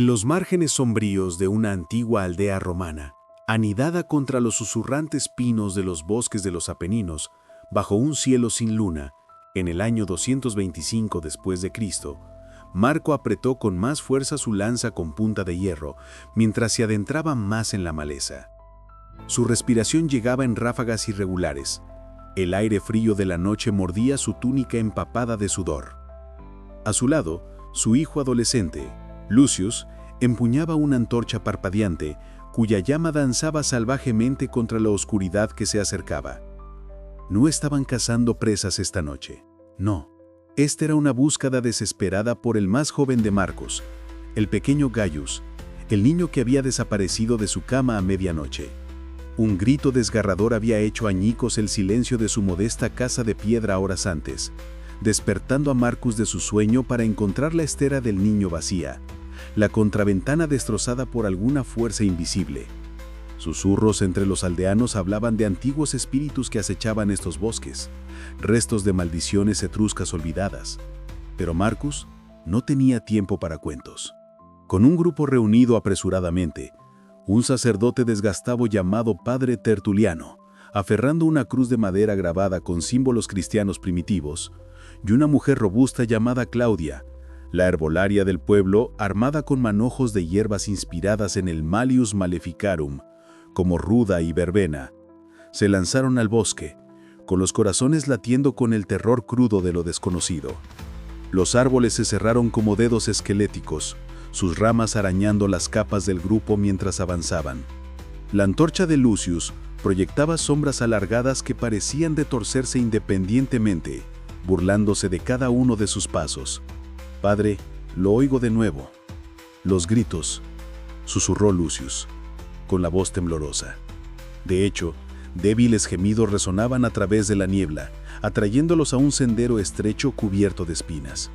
En los márgenes sombríos de una antigua aldea romana, anidada contra los susurrantes pinos de los bosques de los Apeninos, bajo un cielo sin luna, en el año 225 después de Cristo, Marco apretó con más fuerza su lanza con punta de hierro, mientras se adentraba más en la maleza. Su respiración llegaba en ráfagas irregulares. El aire frío de la noche mordía su túnica empapada de sudor. A su lado, su hijo adolescente, Lucius, empuñaba una antorcha parpadeante, cuya llama danzaba salvajemente contra la oscuridad que se acercaba. No estaban cazando presas esta noche. No. Esta era una búsqueda desesperada por el más joven de Marcos, el pequeño Gaius, el niño que había desaparecido de su cama a medianoche. Un grito desgarrador había hecho añicos el silencio de su modesta casa de piedra horas antes, despertando a Marcus de su sueño para encontrar la estera del niño vacía, la contraventana destrozada por alguna fuerza invisible. Susurros entre los aldeanos hablaban de antiguos espíritus que acechaban estos bosques, restos de maldiciones etruscas olvidadas. Pero Marcus no tenía tiempo para cuentos. Con un grupo reunido apresuradamente, un sacerdote desgastado llamado Padre Tertuliano, aferrando una cruz de madera grabada con símbolos cristianos primitivos, y una mujer robusta llamada Claudia, la herbolaria del pueblo, armada con manojos de hierbas inspiradas en el Malleus Maleficarum, como ruda y verbena, se lanzaron al bosque, con los corazones latiendo con el terror crudo de lo desconocido. Los árboles se cerraron como dedos esqueléticos, sus ramas arañando las capas del grupo mientras avanzaban. La antorcha de Lucius proyectaba sombras alargadas que parecían retorcerse independientemente, burlándose de cada uno de sus pasos. «Padre, lo oigo de nuevo». «Los gritos», susurró Lucius, con la voz temblorosa. De hecho, débiles gemidos resonaban a través de la niebla, atrayéndolos a un sendero estrecho cubierto de espinas.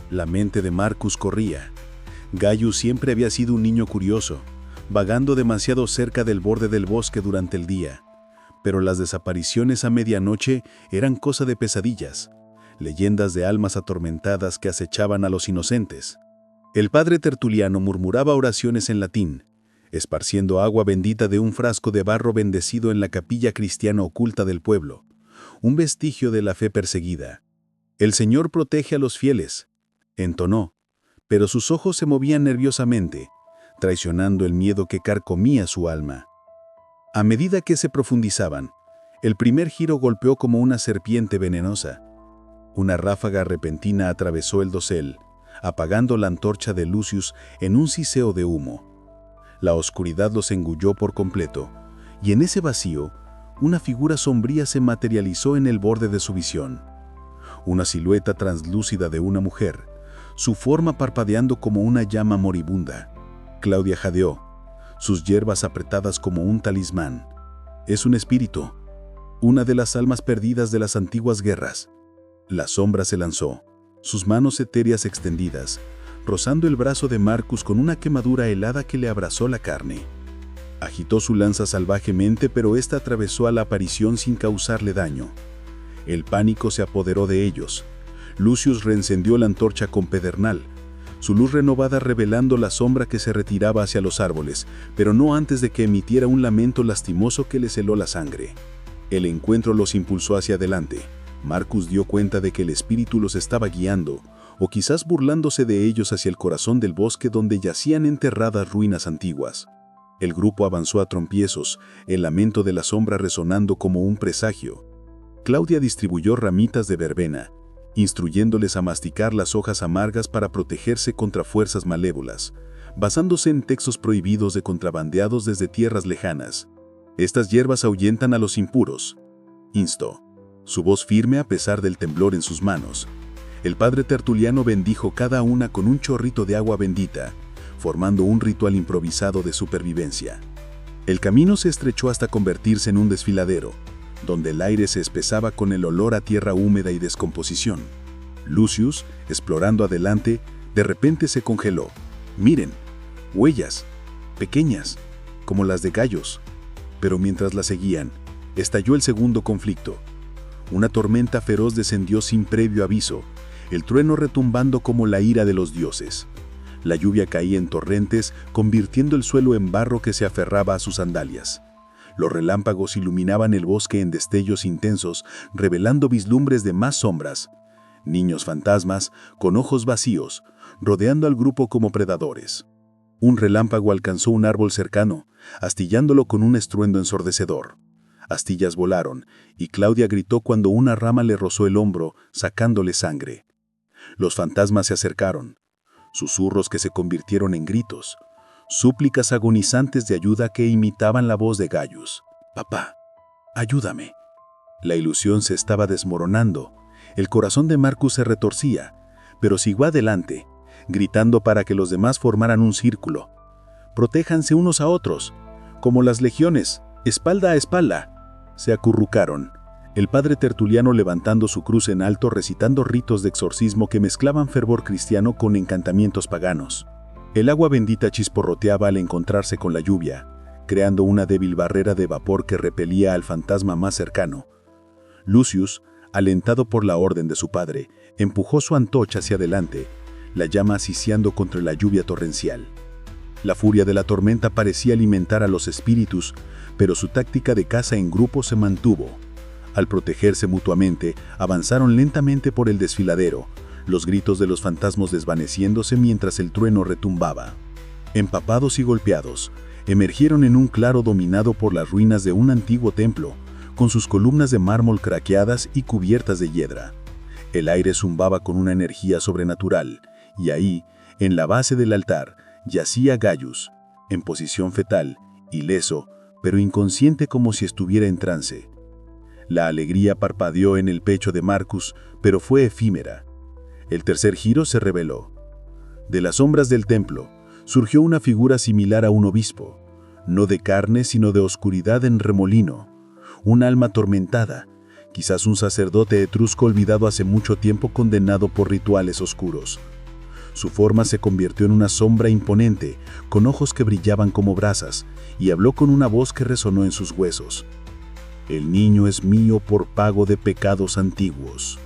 La mente de Marcus corría. Gaius siempre había sido un niño curioso, vagando demasiado cerca del borde del bosque durante el día. Pero las desapariciones a medianoche eran cosa de pesadillas, leyendas de almas atormentadas que acechaban a los inocentes. El padre Tertuliano murmuraba oraciones en latín, esparciendo agua bendita de un frasco de barro bendecido en la capilla cristiana oculta del pueblo, un vestigio de la fe perseguida. «El Señor protege a los fieles», entonó, pero sus ojos se movían nerviosamente, traicionando el miedo que carcomía su alma. A medida que se profundizaban, el primer giro golpeó como una serpiente venenosa. Una ráfaga repentina atravesó el dosel, apagando la antorcha de Lucius en un siseo de humo. La oscuridad los engulló por completo, y en ese vacío, una figura sombría se materializó en el borde de su visión. Una silueta translúcida de una mujer, su forma parpadeando como una llama moribunda. Claudia jadeó, sus hierbas apretadas como un talismán. «Es un espíritu, una de las almas perdidas de las antiguas guerras». La sombra se lanzó, sus manos etéreas extendidas, rozando el brazo de Marcus con una quemadura helada que le abrazó la carne. Agitó su lanza salvajemente, pero ésta atravesó a la aparición sin causarle daño. El pánico se apoderó de ellos. Lucius reencendió la antorcha con pedernal, su luz renovada revelando la sombra que se retiraba hacia los árboles, pero no antes de que emitiera un lamento lastimoso que les heló la sangre. El encuentro los impulsó hacia adelante. Marcus dio cuenta de que el espíritu los estaba guiando, o quizás burlándose de ellos hacia el corazón del bosque donde yacían enterradas ruinas antiguas. El grupo avanzó a trompiezos, el lamento de la sombra resonando como un presagio. Claudia distribuyó ramitas de verbena, instruyéndoles a masticar las hojas amargas para protegerse contra fuerzas malévolas, basándose en textos prohibidos de contrabandeados desde tierras lejanas. «Estas hierbas ahuyentan a los impuros», instó, su voz firme a pesar del temblor en sus manos. El padre Tertuliano bendijo cada una con un chorrito de agua bendita, formando un ritual improvisado de supervivencia. El camino se estrechó hasta convertirse en un desfiladero, donde el aire se espesaba con el olor a tierra húmeda y descomposición. Lucius, explorando adelante, de repente se congeló. «Miren, huellas, pequeñas, como las de gallos». Pero mientras la seguían, estalló el segundo conflicto. Una tormenta feroz descendió sin previo aviso, el trueno retumbando como la ira de los dioses. La lluvia caía en torrentes, convirtiendo el suelo en barro que se aferraba a sus sandalias. Los relámpagos iluminaban el bosque en destellos intensos, revelando vislumbres de más sombras. Niños fantasmas, con ojos vacíos, rodeando al grupo como predadores. Un relámpago alcanzó un árbol cercano, astillándolo con un estruendo ensordecedor. Astillas volaron, y Claudia gritó cuando una rama le rozó el hombro, sacándole sangre. Los fantasmas se acercaron, susurros que se convirtieron en gritos, súplicas agonizantes de ayuda que imitaban la voz de Gaius. «Papá, ayúdame». La ilusión se estaba desmoronando. El corazón de Marcus se retorcía, pero siguió adelante, gritando para que los demás formaran un círculo. «Protéjanse unos a otros, como las legiones, espalda a espalda». Se acurrucaron, el padre Tertuliano levantando su cruz en alto recitando ritos de exorcismo que mezclaban fervor cristiano con encantamientos paganos. El agua bendita chisporroteaba al encontrarse con la lluvia, creando una débil barrera de vapor que repelía al fantasma más cercano. Lucius, alentado por la orden de su padre, empujó su antorcha hacia adelante, la llama asfixiando contra la lluvia torrencial. La furia de la tormenta parecía alimentar a los espíritus, pero su táctica de caza en grupo se mantuvo. Al protegerse mutuamente, avanzaron lentamente por el desfiladero, los gritos de los fantasmas desvaneciéndose mientras el trueno retumbaba. Empapados y golpeados, emergieron en un claro dominado por las ruinas de un antiguo templo, con sus columnas de mármol craqueadas y cubiertas de hiedra. El aire zumbaba con una energía sobrenatural, y ahí, en la base del altar, yacía Gaius, en posición fetal, ileso, pero inconsciente como si estuviera en trance. La alegría parpadeó en el pecho de Marcus, pero fue efímera. El tercer giro se reveló. De las sombras del templo, surgió una figura similar a un obispo, no de carne sino de oscuridad en remolino, un alma atormentada, quizás un sacerdote etrusco olvidado hace mucho tiempo condenado por rituales oscuros. Su forma se convirtió en una sombra imponente, con ojos que brillaban como brasas, y habló con una voz que resonó en sus huesos. «El niño es mío por pago de pecados antiguos».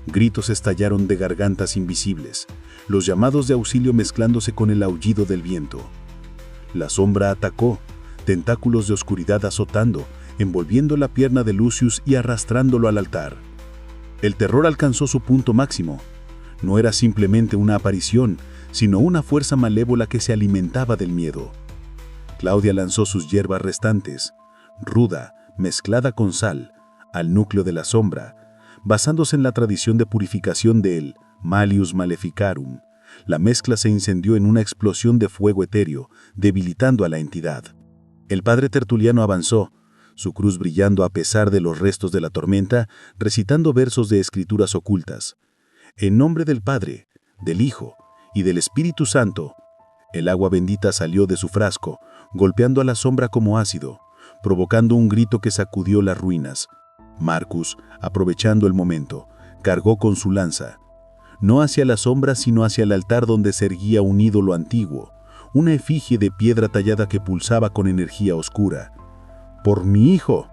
Gritos estallaron de gargantas invisibles, los llamados de auxilio mezclándose con el aullido del viento. La sombra atacó, tentáculos de oscuridad azotando, envolviendo la pierna de Lucius y arrastrándolo al altar. El terror alcanzó su punto máximo. No era simplemente una aparición, sino una fuerza malévola que se alimentaba del miedo. Claudia lanzó sus hierbas restantes, ruda, mezclada con sal, al núcleo de la sombra, basándose en la tradición de purificación del Malius Maleficarum. La mezcla se incendió en una explosión de fuego etéreo, debilitando a la entidad. El padre Tertuliano avanzó, su cruz brillando a pesar de los restos de la tormenta, recitando versos de escrituras ocultas. En nombre del Padre, del Hijo y del Espíritu Santo, el agua bendita salió de su frasco, golpeando a la sombra como ácido, provocando un grito que sacudió las ruinas. Marcus, aprovechando el momento, cargó con su lanza, no hacia la sombra sino hacia el altar donde se erguía un ídolo antiguo, una efigie de piedra tallada que pulsaba con energía oscura. «¡Por mi hijo!»,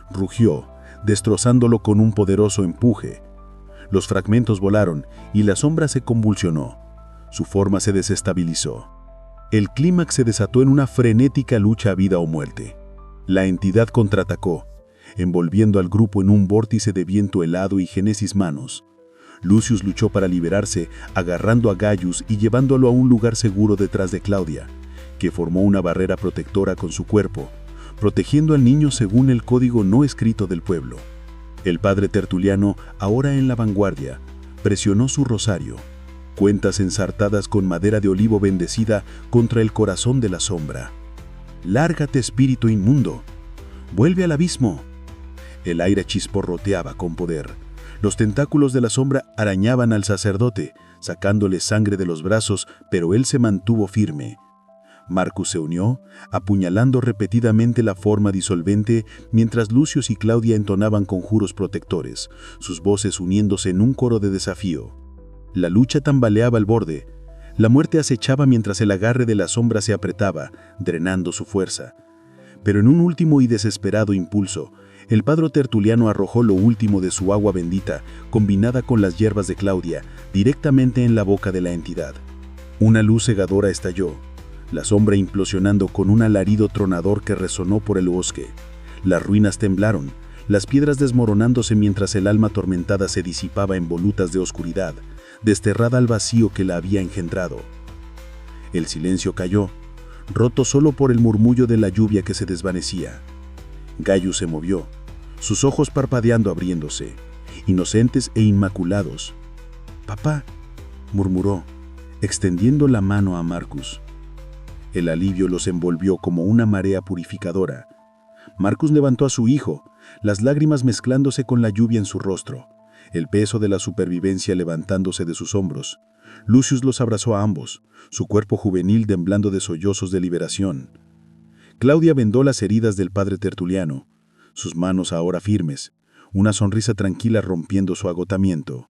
rugió, destrozándolo con un poderoso empuje. Los fragmentos volaron y la sombra se convulsionó. Su forma se desestabilizó. El clímax se desató en una frenética lucha a vida o muerte. La entidad contraatacó, envolviendo al grupo en un vórtice de viento helado y génesis manos. Lucius luchó para liberarse, agarrando a Gaius y llevándolo a un lugar seguro detrás de Claudia, que formó una barrera protectora con su cuerpo, protegiendo al niño según el código no escrito del pueblo. El padre Tertuliano, ahora en la vanguardia, presionó su rosario, cuentas ensartadas con madera de olivo bendecida contra el corazón de la sombra. «Lárgate, espíritu inmundo, vuelve al abismo». El aire chisporroteaba con poder. Los tentáculos de la sombra arañaban al sacerdote, sacándole sangre de los brazos, pero él se mantuvo firme. Marcus se unió, apuñalando repetidamente la forma disolvente, mientras Lucius y Claudia entonaban conjuros protectores, sus voces uniéndose en un coro de desafío. La lucha tambaleaba al borde. La muerte acechaba mientras el agarre de la sombra se apretaba, drenando su fuerza. Pero en un último y desesperado impulso, el padre Tertuliano arrojó lo último de su agua bendita, combinada con las hierbas de Claudia, directamente en la boca de la entidad. Una luz cegadora estalló, la sombra implosionando con un alarido tronador que resonó por el bosque. Las ruinas temblaron, las piedras desmoronándose mientras el alma atormentada se disipaba en volutas de oscuridad, desterrada al vacío que la había engendrado. El silencio cayó, roto solo por el murmullo de la lluvia que se desvanecía. Gaius se movió, sus ojos parpadeando abriéndose, inocentes e inmaculados. «Papá», murmuró, extendiendo la mano a Marcus. El alivio los envolvió como una marea purificadora. Marcus levantó a su hijo, las lágrimas mezclándose con la lluvia en su rostro, el peso de la supervivencia levantándose de sus hombros. Lucius los abrazó a ambos, su cuerpo juvenil temblando de sollozos de liberación. Claudia vendó las heridas del padre Tertuliano, sus manos ahora firmes, una sonrisa tranquila rompiendo su agotamiento.